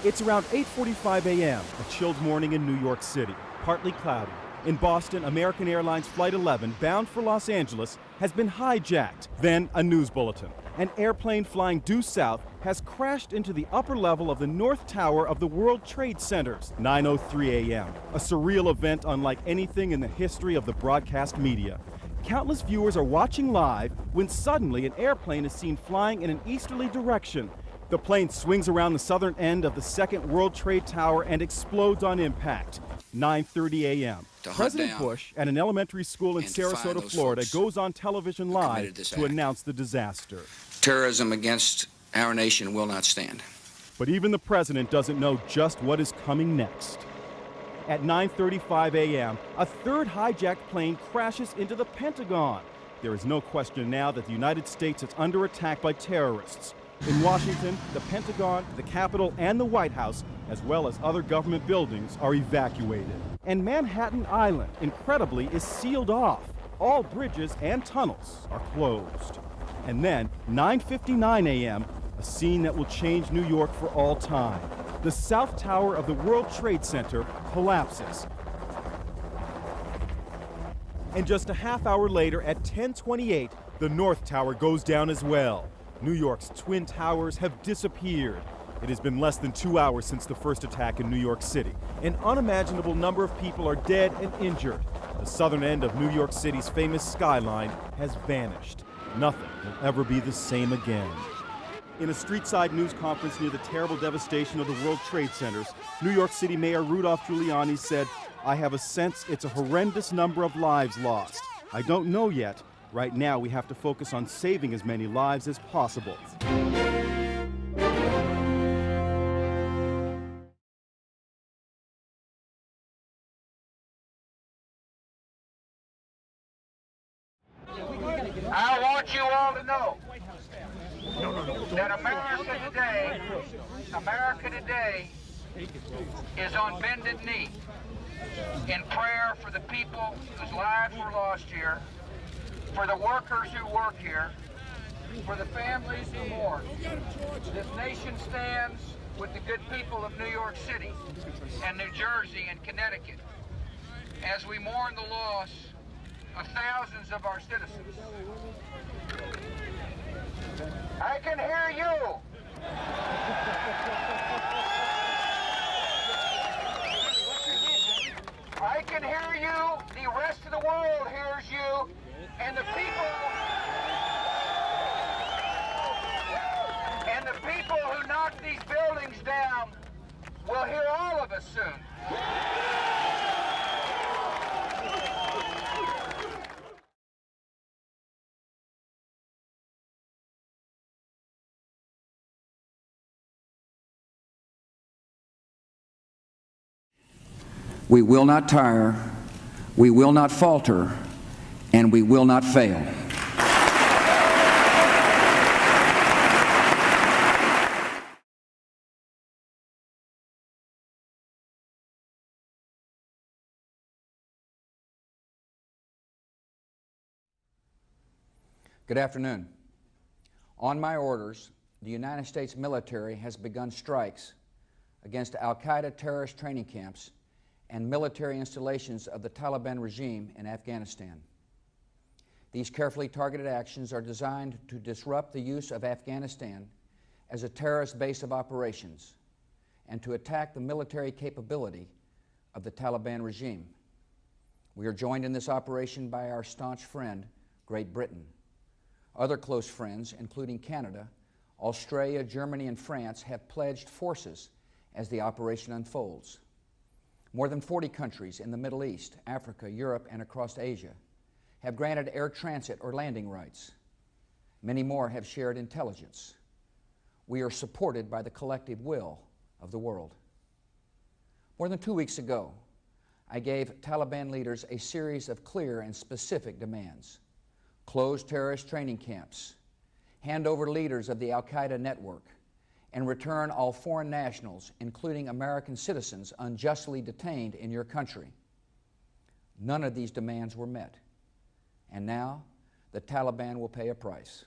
It's around 8:45 a.m., a chilled morning in New York City, partly cloudy. In Boston, American Airlines Flight 11, bound for Los Angeles, has been hijacked. Then a news bulletin. An airplane flying due south has crashed into the upper level of the North Tower of the World Trade Centers, 9:03 a.m. A surreal event unlike anything in the history of the broadcast media. Countless viewers are watching live when suddenly an airplane is seen flying in an easterly direction. The plane swings around the southern end of the Second World Trade Tower and explodes on impact. 9:30 a.m. President Bush at an elementary school in Sarasota, Florida, goes on television live to announce the disaster. Terrorism against our nation will not stand. But even the president doesn't know just what is coming next. At 9:35 a.m., a third hijacked plane crashes into the Pentagon. There is no question now that the United States is under attack by terrorists. In Washington, the Pentagon, the Capitol, and the White House, as well as other government buildings, are evacuated. And Manhattan Island, incredibly, is sealed off. All bridges and tunnels are closed. And then, 9:59 a.m., a scene that will change New York for all time. The South Tower of the World Trade Center collapses. And just a half hour later, at 10:28, the North Tower goes down as well. New York's Twin Towers have disappeared. It has been less than 2 hours since the first attack in New York City. An unimaginable number of people are dead and injured. The southern end of New York City's famous skyline has vanished. Nothing will ever be the same again. In a street-side news conference near the terrible devastation of the World Trade Centers, New York City Mayor Rudolph Giuliani said, "I have a sense it's a horrendous number of lives lost. I don't know yet. Right now, we have to focus on saving as many lives as possible." I want you all to know that America today is on bended knee in prayer for the people whose lives were lost here, for the workers who work here, for the families who mourn. This nation stands with the good people of New York City and New Jersey and Connecticut as we mourn the loss of thousands of our citizens. I can hear you. I can hear you. The rest of the world hears you. And the people who knock these buildings down will hear all of us soon. We will not tire, we will not falter, and we will not fail. Good afternoon. On my orders, the United States military has begun strikes against al-Qaeda terrorist training camps and military installations of the Taliban regime in Afghanistan. These carefully targeted actions are designed to disrupt the use of Afghanistan as a terrorist base of operations and to attack the military capability of the Taliban regime. We are joined in this operation by our staunch friend, Great Britain. Other close friends, including Canada, Australia, Germany, and France, have pledged forces as the operation unfolds. More than 40 countries in the Middle East, Africa, Europe, and across Asia have granted air transit or landing rights. Many more have shared intelligence. We are supported by the collective will of the world. More than 2 weeks ago, I gave Taliban leaders a series of clear and specific demands. Close terrorist training camps, hand over leaders of the al-Qaeda network, and return all foreign nationals, including American citizens unjustly detained in your country. None of these demands were met. And now, the Taliban will pay a price.